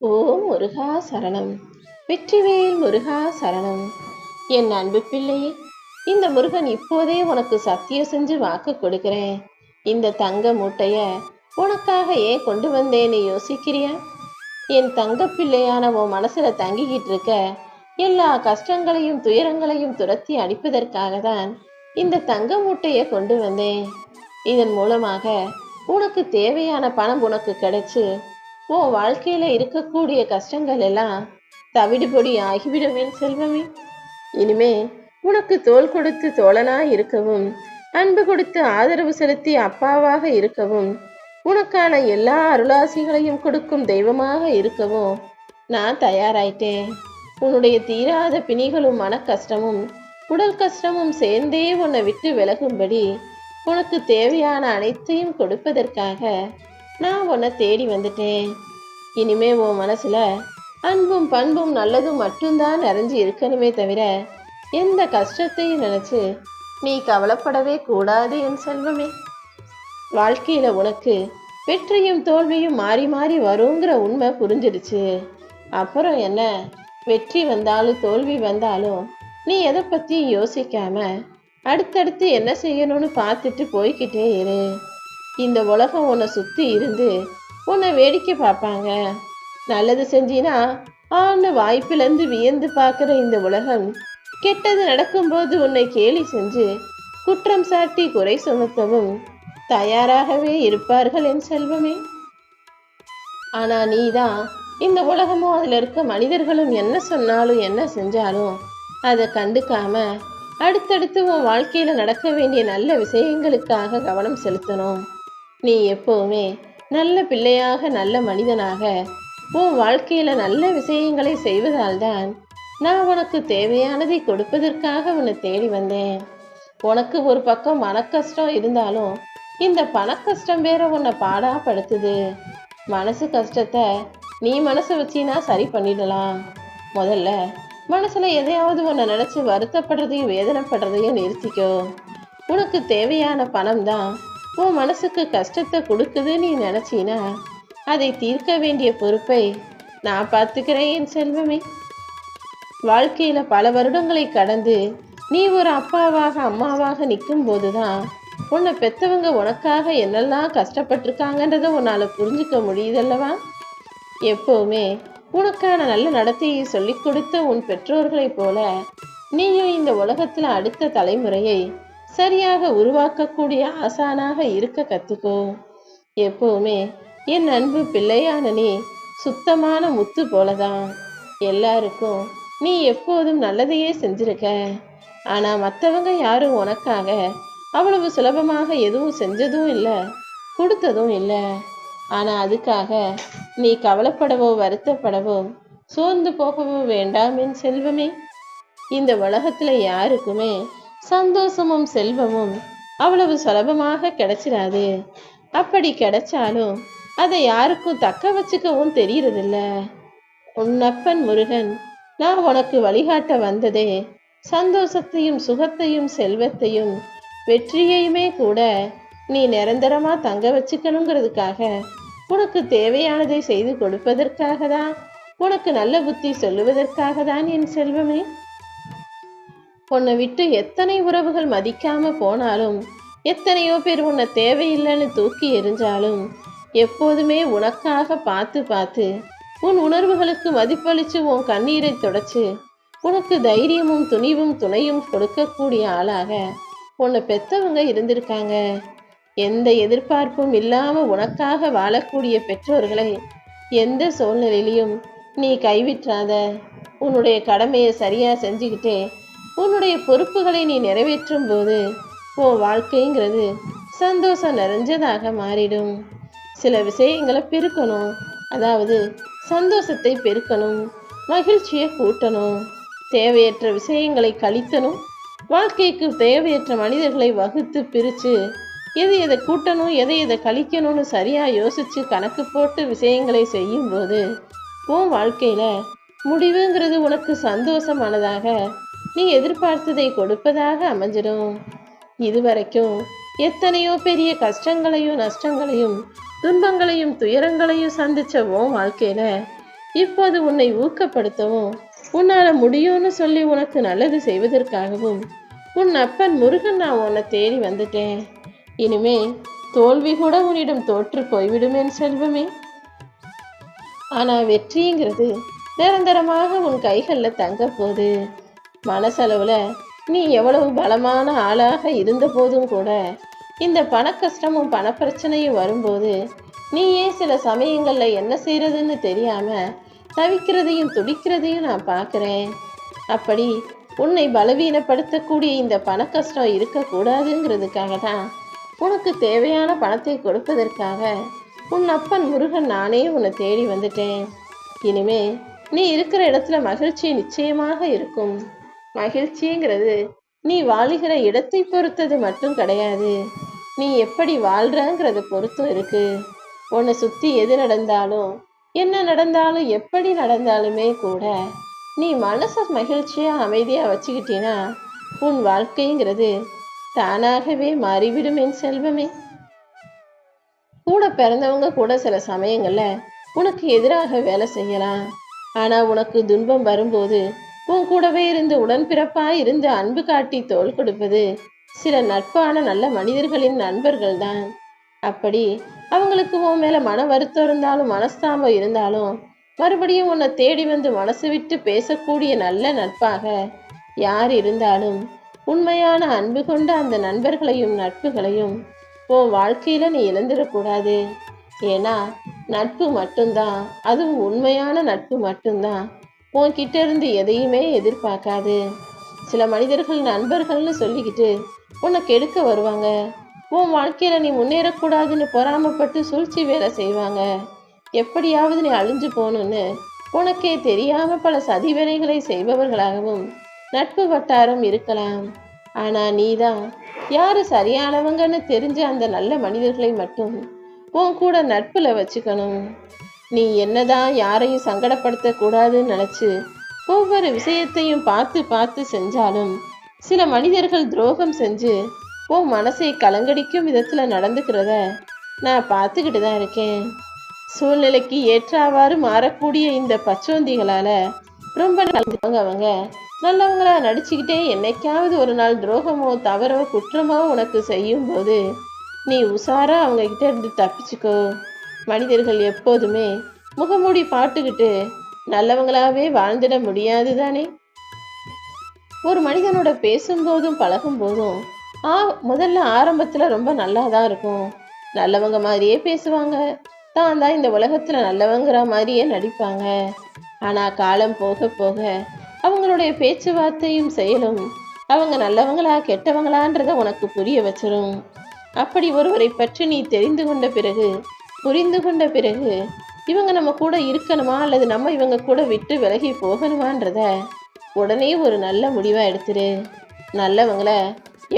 ஓ முருகா சரணம். வெற்றிவேல் முருகா சரணம். என் அன்பு பிள்ளையே, இந்த முருகன் இப்போதே உனக்கு சத்தியம் செஞ்சு வாக்கு கொடுக்கிறேன். இந்த தங்க மூட்டைய உனக்காக ஏன் கொண்டு வந்தேன்னு யோசிக்கிறியா? என் தங்க பிள்ளையான உன் மனசுல தங்கிக்கிட்டு இருக்க எல்லா கஷ்டங்களையும் துயரங்களையும் துரத்தி அடிப்பதற்காக தான் இந்த தங்க மூட்டைய கொண்டு வந்தேன். இதன் மூலமாக உனக்கு தேவையான பணம் உனக்கு கிடைச்சு உன் வாழ்க்கையில இருக்கக்கூடிய கஷ்டங்கள் எல்லாம் தவிடுபொடி ஆகிவிடுவேன் செல்வமே. இனிமே உனக்கு தோள் கொடுத்து தோழனா இருக்கவும், அன்பு கொடுத்து ஆதரவு செலுத்தி அப்பாவாக இருக்கவும், உனக்கான எல்லா அருளாசிகளையும் கொடுக்கும் தெய்வமாக இருக்கவும் நான் தயாராயிட்டேன். உன்னுடைய தீராத பிணிகளும் மன கஷ்டமும் உடல் கஷ்டமும் சேர்ந்தே உன்னை விட்டு விலகும்படி உனக்கு தேவையான அனைத்தையும் கொடுப்பதற்காக நான் உன்னை தேடி வந்துட்டேன். இனிமே உன் மனசுல அன்பும் பண்பும் நல்லதும் மட்டும்தான் நிறைஞ்சு இருக்கணுமே தவிர எந்த கஷ்டத்தையும் நினைச்சு நீ கவலைப்படவே கூடாது என் செல்வமே. வாழ்க்கையில உனக்கு வெற்றியும் தோல்வியும் மாறி மாறி வருங்கிற உண்மை புரிஞ்சிடுச்சு. அப்புறம் என்ன, வெற்றி வந்தாலும் தோல்வி வந்தாலும் நீ எதை பத்தியும் யோசிக்காம அடுத்தடுத்து என்ன செய்யணும்னு பார்த்துட்டு போய்கிட்டே இரு. இந்த உலகம் உன்னை சுத்தி இருந்து உன்னை வேடிக்கை பார்ப்பாங்க. நல்லது செஞ்சினா ஆன்னு வாய்ப்பிலிருந்து வியந்து பார்க்குற இந்த உலகம் கெட்டது நடக்கும்போது உன்னை கேலி செஞ்சு குற்றம் சாட்டி குறை சுமத்தவும் தயாராகவே இருப்பார்கள் என் செல்வமே. ஆனா நீதான் இந்த உலகமும் அதுல இருக்க மனிதர்களும் என்ன சொன்னாலும் என்ன செஞ்சாலும் அதை கண்டுக்காம அடுத்தடுத்து உன் வாழ்க்கையில நடக்க வேண்டிய நல்ல விஷயங்களுக்காக கவனம் செலுத்தணும். நீ எப்பவுமே நல்ல பிள்ளையாக நல்ல மனிதனாக உன் வாழ்க்கையில நல்ல விஷயங்களை செய்வதால் தான் நான் உனக்கு தேவையானதை கொடுப்பதற்காக உன்னை தேடி வந்தேன். உனக்கு ஒரு பக்கம் மனக்கஷ்டம் இருந்தாலும் இந்த பணக்கஷ்டம் வேற உன்னை பாடாப்படுத்துது. மனசு கஷ்டத்தை நீ மனசை வச்சினா சரி பண்ணிடலாம். முதல்ல மனசுல எதையாவது உன்னை நினைச்சு வருத்தப்படுறதையும் வேதனைப்படுறதையும் நிறுத்திக்கோ. உனக்கு தேவையான பணம் தான் உன் மனசுக்கு கஷ்டத்தை கொடுக்குது நீ நினைச்சினா அதை தீர்க்க வேண்டிய பொறுப்பை நான் பார்த்துக்கிறேன் என் செல்வமே. வாழ்க்கையில பல வருடங்களை கடந்து நீ ஒரு அப்பாவாக அம்மாவாக நிற்கும் போதுதான் உன்னை பெத்தவங்க உனக்காக என்னெல்லாம் கஷ்டப்பட்டிருக்காங்கன்றத உன்னால புரிஞ்சுக்க முடியுதல்லவா? எப்பவுமே உனக்கான நல்ல நடத்தையை சொல்லிக் கொடுத்த உன் பெற்றோர்களைப் போல நீயும் இந்த உலகத்துல அடுத்த தலைமுறையை சரியாக உருவாக்கக்கூடிய ஆசானாக இருக்க கத்துக்கோ. எப்பவுமே என் அன்பு பிள்ளையான நீ சுத்தமான முத்து போலதான். எல்லாருக்கும் நீ எப்போதும் நல்லதையே செஞ்சிருக்க. ஆனா மற்றவங்க யாரும் உனக்காக அவ்வளவு சுலபமாக எதுவும் செஞ்சதும் இல்லை, கொடுத்ததும் இல்லை. ஆனா அதுக்காக நீ கவலைப்படவோ வருத்தப்படவோ சோர்ந்து போகவோ வேண்டாம் என் செல்வமே. இந்த உலகத்துல யாருக்குமே சந்தோஷமும் செல்வமும் அவ்வளவு சுலபமாக கிடைச்சிடாது. அப்படி கிடைச்சாலும் அதை யாருக்கும் தக்க வச்சுக்கவும் தெரியறதில்ல. உன்னப்பன் முருகன் நான் உனக்கு வழிகாட்ட வந்ததே சந்தோஷத்தையும் சுகத்தையும் செல்வத்தையும் வெற்றியையுமே கூட நீ நிரந்தரமா தங்க வச்சுக்கணுங்கிறதுக்காக, உனக்கு தேவையானதை செய்து கொடுப்பதற்காக தான், உனக்கு நல்ல புத்தி சொல்லுவதற்காக தான் என் செல்வமே. உன்னை விட்டு எத்தனை உறவுகள் மதிக்காம போனாலும், எத்தனையோ பேர் உன்னை தேவையில்லைன்னு தூக்கி எறிஞ்சாலும், எப்போதுமே உனக்காக பார்த்து பார்த்து உன் உணர்வுகளுக்கு மதிப்பளிச்சு உன் கண்ணீரை தொடச்சு உனக்கு தைரியமும் துணிவும் துணையும் கொடுக்கக்கூடிய ஆளாக உன்னை பெத்தவங்க இருந்திருக்காங்க. எந்த எதிர்பார்ப்பும் இல்லாம உனக்காக வாழக்கூடிய பெற்றோர்களை எந்த சூழ்நிலையிலையும் நீ கைவிட்றாத. உன்னுடைய கடமையை சரியா செஞ்சுக்கிட்டே உன்னுடைய பொறுப்புகளை நீ நிறைவேற்றும் போது உன் வாழ்க்கைங்கிறது சந்தோஷம் நிறைஞ்சதாக மாறிடும். சில விஷயங்களை பெருக்கணும், அதாவது சந்தோஷத்தை பெருக்கணும், மகிழ்ச்சியை கூட்டணும், தேவையற்ற விஷயங்களை கழித்தணும், வாழ்க்கைக்கு தேவையற்ற மனிதர்களை வகுத்து பிரித்து எது எதை கூட்டணும் எதை எதை கழிக்கணும்னு சரியா யோசிச்சு கணக்கு போட்டு விஷயங்களை செய்யும் போது உன் வாழ்க்கையில முடிவுங்கிறது உனக்கு சந்தோஷமானதாக நீ எதிர்பார்த்ததை கொடுப்பதாக அமைஞ்சிடும். இதுவரைக்கும் எத்தனையோ பெரிய கஷ்டங்களையும் நஷ்டங்களையும் துன்பங்களையும் துயரங்களையும் சந்திச்ச உன் வாழ்க்கையில இப்போது உன்னை ஊக்கப்படுத்தவும் உன்னால முடியும்னு சொல்லி உனக்கு நல்லது செய்வதற்காகவும் உன் அப்பன் முருகன் நான் உன்னை தேடி வந்துட்டேன். இனிமே தோல்வி கூட உன்னிடம் தோற்று போய்விடுமேன் செல்வமே. ஆனா வெற்றிங்கிறது நிரந்தரமாக உன் கைகளில் தங்க போது. மனசளவுல நீ எவ்வளவு பலமான ஆளாக இருந்த போதும் கூட இந்த பண கஷ்டமும் பணப்பிரச்சனையும் வரும்போது நீயே சில சமயங்கள்ல என்ன செய்யறதுன்னு தெரியாம தவிக்கிறதையும் துடிக்கிறதையும் நான் பார்க்குறேன். அப்படி உன்னை பலவீனப்படுத்தக்கூடிய இந்த பண கஷ்டம் இருக்கக்கூடாதுங்கிறதுக்காக தான் உனக்கு தேவையான பணத்தை கொடுப்பதற்காக உன் அப்பன் முருகன் நானே உன்னை தேடி வந்துட்டேன். இனிமே நீ இருக்கிற இடத்துல மகிழ்ச்சி நிச்சயமாக இருக்கும். மகிழ்ச்சிங்கிறது நீ வாழுகிற இடத்தை பொறுத்தது மட்டும் கிடையாது, நீ எப்படி வாழ்றங்கிறத பொறுத்தும் இருக்கு. உன்னை சுத்தி எது நடந்தாலும் என்ன நடந்தாலும் எப்படி நடந்தாலுமே கூட நீ மனசை மகிழ்ச்சியா அமைதியா வச்சுக்கிட்டீன்னா உன் வாழ்க்கைங்கிறது தானாகவே மாறிவிடும் என் செல்வமே. கூட பிறந்தவங்க கூட சில சமயங்கள்ல உனக்கு எதிராக வேலை செய்யலாம். ஆனா உனக்கு துன்பம் வரும்போது உன் கூடவே இருந்து உடன்பிறப்பா இருந்து அன்பு காட்டி தோள் கொடுப்பது சில நட்பான நல்ல மனிதர்களின் நண்பர்கள் தான். அப்படி அவங்களுக்கு உன் மேல மன வருத்தம் இருந்தாலும் மனஸ்தாபம் இருந்தாலும் மறுபடியும் உன்னை தேடி வந்து மனசு விட்டு பேசக்கூடிய நல்ல நட்பாக யார் இருந்தாலும் உண்மையான அன்பு கொண்ட அந்த நண்பர்களையும் நட்புகளையும் உன் வாழ்க்கையில நீ இழந்துடக்கூடாது. ஏன்னா நட்பு மட்டும்தான், அதுவும் உண்மையான நட்பு மட்டும்தான் உன்கிட்ட இருந்து எதையுமே எதிர்பார்க்காது. சில மனிதர்கள் நண்பர்கள்னு சொல்லிக்கிட்டு உன்னை கெடுக்க வருவாங்க. உன் வாழ்க்கையில நீ முன்னேறக்கூடாதுன்னு பொறாமப்பட்டு சூழ்ச்சி வேலை செய்வாங்க. எப்படியாவது நீ அழிஞ்சு போகணும்னு உனக்கே தெரியாம பல சதி வேலைகளை செய்பவர்களாகவும் நட்பு வட்டாரம் இருக்கலாம். ஆனா நீதான் யாரு சரியானவங்கன்னு தெரிஞ்ச அந்த நல்ல மனிதர்களை மட்டும் உன் கூட நட்புல வச்சுக்கணும். நீ என்னதான் யாரையும் சங்கடப்படுத்த கூடாதுன்னு நினைச்சு ஒவ்வொரு விஷயத்தையும் பார்த்து பார்த்து செஞ்சாலும் சில மனிதர்கள் துரோகம் செஞ்சு உன் மனசை கலங்கடிக்கும் விதத்துல நடந்துக்கிறத நான் பார்த்துக்கிட்டு தான் இருக்கேன். சூழ்நிலைக்கு ஏற்றாவாறு மாறக்கூடிய இந்த பச்சோந்திகளால ரொம்ப அவங்க நல்லவங்களா நடிச்சுக்கிட்டே என்னைக்காவது ஒரு நாள் துரோகமோ தவறோ குற்றமோ உனக்கு செய்யும் போது நீ உஷாரா அவங்க கிட்ட இருந்து தப்பிச்சுக்கோ. மனிதர்கள் எப்போதுமே முகமூடி பாட்டுக்கிட்டு நல்லவங்களாவே வாழ்ந்துட முடியாது தானே. ஒரு மனிதனோட பேசும்போதும் பழகும் போதும் முதல்ல ஆரம்பத்துல ரொம்ப நல்லா தான் இருக்கும். நல்லவங்க மாதிரியே பேசுவாங்க, தான் இந்த உலகத்துல நல்லவங்கிற மாதிரியே நடிப்பாங்க. ஆனா காலம் போக போக அவங்களுடைய பேச்சுவார்த்தையும் செயலும் அவங்க நல்லவங்களா கெட்டவங்களான்றத உனக்கு புரிய வச்சிரும். அப்படி ஒருவரை பற்றி நீ தெரிந்து கொண்ட பிறகு புரிந்து கொண்ட பிறகு இவங்க நம்ம கூட இருக்கணுமா அல்லது நம்ம இவங்க கூட விட்டு விலகி போகணுமான்றத உடனே ஒரு நல்ல முடிவா எடுத்துரு. நல்லவங்கள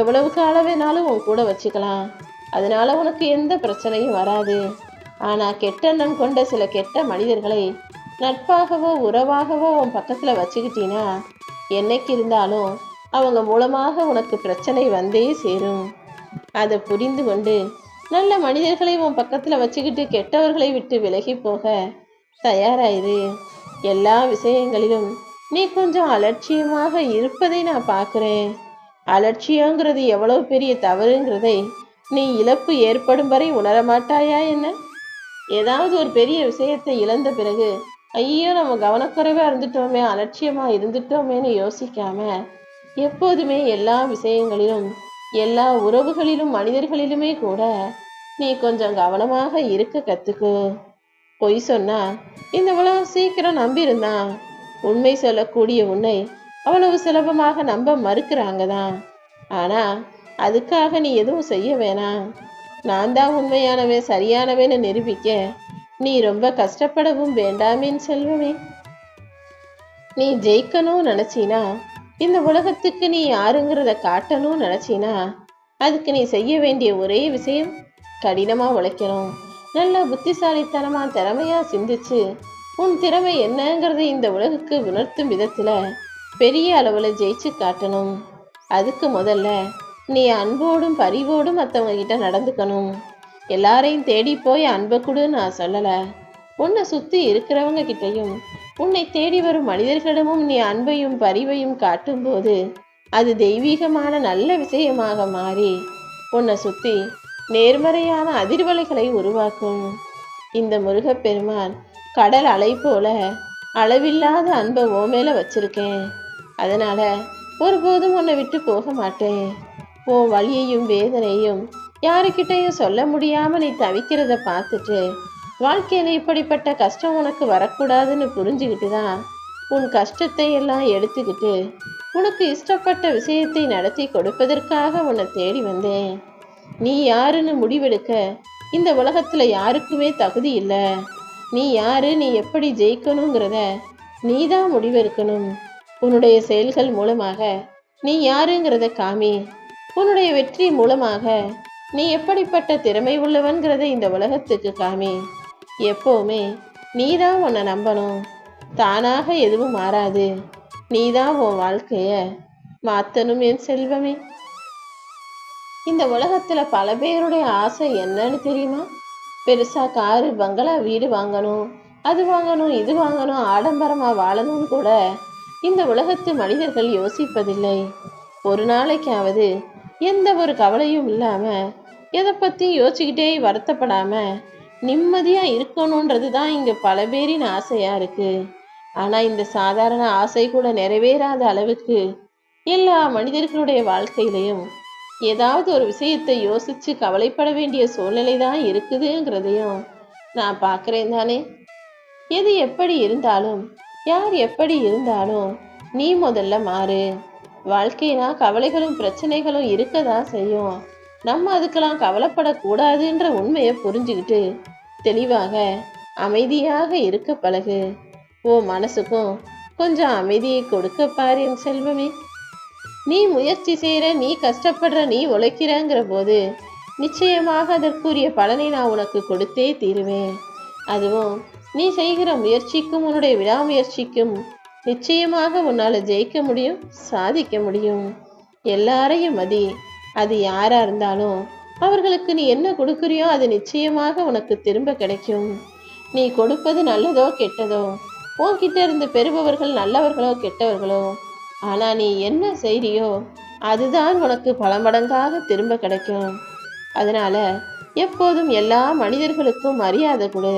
எவ்வளவு காலம் வேணாலும் உன் கூட வச்சுக்கலாம், அதனால உனக்கு எந்த பிரச்சனையும் வராது. ஆனா கெட்டெண்ணம் கொண்ட சில கெட்ட மனிதர்களை நட்பாகவோ உறவாகவோ உன் பக்கத்துல வச்சுக்கிட்டீன்னா என்னைக்கு இருந்தாலும் அவங்க மூலமாக உனக்கு பிரச்சனை வந்தே சேரும். அதை புரிந்து கொண்டு நல்ல மனிதர்களை உன் பக்கத்துல வச்சுக்கிட்டு கெட்டவர்களை விட்டு விலகி போக தயாராயிரு. எல்லா விஷயங்களிலும் நீ கொஞ்சம் அலட்சியமாக இருப்பதை நான் பார்க்குறேன். அலட்சியங்கிறது எவ்வளவு பெரிய தவறுங்கிறதை நீ இழப்பு ஏற்படும் வரை உணரமாட்டாயா என்ன? ஏதாவது ஒரு பெரிய விஷயத்தை இழந்த பிறகு ஐயோ நம்ம கவனக்குறைவா இருந்துட்டோமே, அலட்சியமா இருந்துட்டோமேன்னு யோசிக்காம எப்போதுமே எல்லா விஷயங்களிலும் எல்லா உறவுகளிலும் மனிதர்களிலுமே கூட நீ கொஞ்சம் கவனமாக இருக்க கத்துக்கோ. பொய் சொன்னா இந்த உலகம் சீக்கிரம் நம்பியிருந்தான். உண்மை சொல்லக்கூடிய உன்னை அவ்வளவு சுலபமாக நம்ப மறுக்கிறாங்க தான். ஆனா அதுக்காக நீ எதுவும் செய்ய வேணாம். நான் தான் உண்மையானவன் சரியானவன்னு நிரூபிக்க நீ ரொம்ப கஷ்டப்படவும் வேண்டாமேன்னு செல்வமே. நீ ஜெயிக்கணும்னு நினைச்சினா, இந்த உலகத்துக்கு நீ யாருங்கிறத காட்டணும்னு நினைச்சினா, அதுக்கு நீ செய்ய வேண்டிய ஒரே விஷயம் கடினமா உழைக்கணும். நல்ல புத்திசாலித்தனமா திறமையா சிந்திச்சு உன் திறமை என்னங்கிறத இந்த உலகுக்கு உணர்த்தும் விதத்துல பெரிய அளவுல ஜெயிச்சு காட்டணும். அதுக்கு முதல்ல நீ அன்போடும் பரிவோடும் மற்றவங்க கிட்ட நடந்துக்கணும். எல்லாரையும் தேடி போய் அன்பை கொடு நான் சொல்லலை. உன்னை சுத்தி இருக்கிறவங்க கிட்டையும் உன்னை தேடி வரும் மனிதர்களிடமும் நீ அன்பையும் பரிவையும் காட்டும்போது அது தெய்வீகமான நல்ல விஷயமாக மாறி உன்னை சுத்தி நேர்மறையான அதிர்வலைகளை உருவாக்கும். இந்த முருகப்பெருமான் கடல் அலை போல அளவில்லாத அன்பை ஓ மேல வச்சிருக்கேன். அதனால ஒருபோதும் உன்னை விட்டு போக மாட்டேன். உன் வலியையும் வேதனையும் யாருக்கிட்டையும் சொல்ல முடியாம நீ தவிக்கிறத பார்த்துட்டு வாழ்க்கையில இப்படிப்பட்ட கஷ்டம் உனக்கு வரக்கூடாதுன்னு புரிஞ்சுக்கிட்டு தான் உன் கஷ்டத்தை எல்லாம் எடுத்துக்கிட்டு உனக்கு இஷ்டப்பட்ட விஷயத்தை நடத்தி கொடுப்பதற்காக உன்னை தேடி வந்தேன். நீ யாருன்னு முடிவெடுக்க இந்த உலகத்துல யாருக்குமே தகுதி இல்லை. நீ யாரு, நீ எப்படி ஜெயிக்கணுங்கிறத நீதான் முடிவெடுக்கணும். உன்னுடைய செயல்கள் மூலமாக நீ யாருங்கிறத காமி. உன்னுடைய வெற்றி மூலமாக நீ எப்படிப்பட்ட திறமை உள்ளவன்கிறத இந்த உலகத்துக்கு காமி. எப்பவுமே நீதான் உன்னை நம்பணும். தானாக எதுவும் மாறாது. நீதான் உன் வாழ்க்கைய மாத்தணும் என் செல்வமே. இந்த உலகத்துல பல பேருடைய ஆசை என்னன்னு தெரியுமா? பெருசா காரு பங்களா வீடு வாங்கணும், அது வாங்கணும், இது வாங்கணும், ஆடம்பரமா வாழணும்னு கூட இந்த உலகத்து மனிதர்கள் யோசிப்பதில்லை. ஒரு நாளைக்காவது எந்த ஒரு கவலையும் இல்லாம எதை பத்தி யோசிச்சுக்கிட்டே வருத்தப்படாம நிம்மதியா இருக்கணும்ன்றது தான் இங்க பல பேரின் ஆசையா இருக்கு. ஆனா இந்த சாதாரண ஆசை கூட நிறைவேறாத அளவுக்கு எல்லா மனிதர்களுடைய வாழ்க்கையிலையும் ஏதாவது ஒரு விஷயத்தை யோசிச்சு கவலைப்பட வேண்டிய சூழ்நிலை தான் இருக்குதுங்கிறதையும் நான் பார்க்குறேன் தானே. எது எப்படி இருந்தாலும் யார் எப்படி இருந்தாலும் நீ முதல்ல மாறு. வாழ்க்கைனா கவலைகளும் பிரச்சனைகளும் இருக்கதான் செய்யும். நம்ம அதுக்கெல்லாம் கவலைப்படக்கூடாதுன்ற உண்மையை புரிஞ்சுக்கிட்டு தெளிவாக அமைதியாக இருக்க பழகு. ஓ மனசுக்கும் கொஞ்சம் அமைதியை கொடுக்க பாரு என் செல்வமே. நீ முயற்சி செய்கிற, நீ கஷ்டப்படுற, நீ உழைக்கிறங்கிற போது நிச்சயமாக அதற்குரிய பலனை நான் உனக்கு கொடுத்தே தீருவேன். அதுவும் நீ செய்கிற முயற்சிக்கும் உன்னுடைய விடாமுயற்சிக்கும் நிச்சயமாக உன்னால் ஜெயிக்க முடியும், சாதிக்க முடியும். எல்லாரையும் மதி. அது யாரா இருந்தாலும் அவர்களுக்கு நீ என்ன கொடுக்குறியோ அது நிச்சயமாக உனக்கு திரும்ப கிடைக்கும். நீ கொடுப்பது நல்லதோ கெட்டதோ, உன்கிட்ட இருந்து பெறுபவர்கள் நல்லவர்களோ கெட்டவர்களோ, ஆனா நீ என்ன செய்றியோ அதுதான் உனக்கு பல மடங்காக திரும்ப கிடைக்கும். அதனால எப்போதும் எல்லா மனிதர்களுக்கும் மரியாதை கொடு.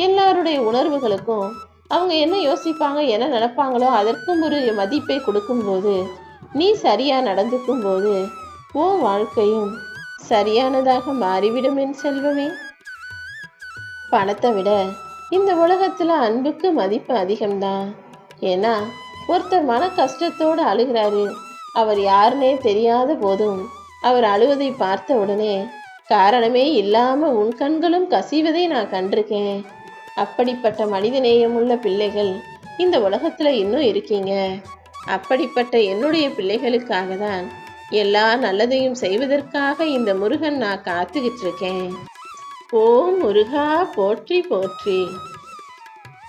எல்லாருடைய உணர்வுகளுக்கும் அவங்க என்ன யோசிப்பாங்க, என்ன நினைப்பாங்களோ அதற்கும் ஒரு மதிப்பை கொடுக்கும்போது, நீ சரியா நடந்துக்கும் போது உன் வாழ்க்கையும் சரியானதாக மாறிவிடும் என் செல்வமே. பணத்தை விட இந்த உலகத்துல அன்புக்கு மதிப்பு அதிகம்தான். ஏன்னா ஒருத்தர் மன கஷ்டத்தோடு அழுகிறாரு. அவர் யாருன்னே தெரியாத போதும் அவர் அழுவதை பார்த்த உடனே காரணமே இல்லாம உன் கண்களும் கசிவதை நான் கண்டிருக்கேன். அப்படிப்பட்ட மனிதநேயம் உள்ள பிள்ளைகள் இந்த உலகத்துல இன்னும் இருக்கீங்க. அப்படிப்பட்ட என்னுடைய பிள்ளைகளுக்காக தான் எல்லா நல்லதையும் செய்வதற்காக இந்த முருகன் நான் காத்துக்கிட்டு இருக்கேன். ஓம் முருகா போற்றி போற்றி.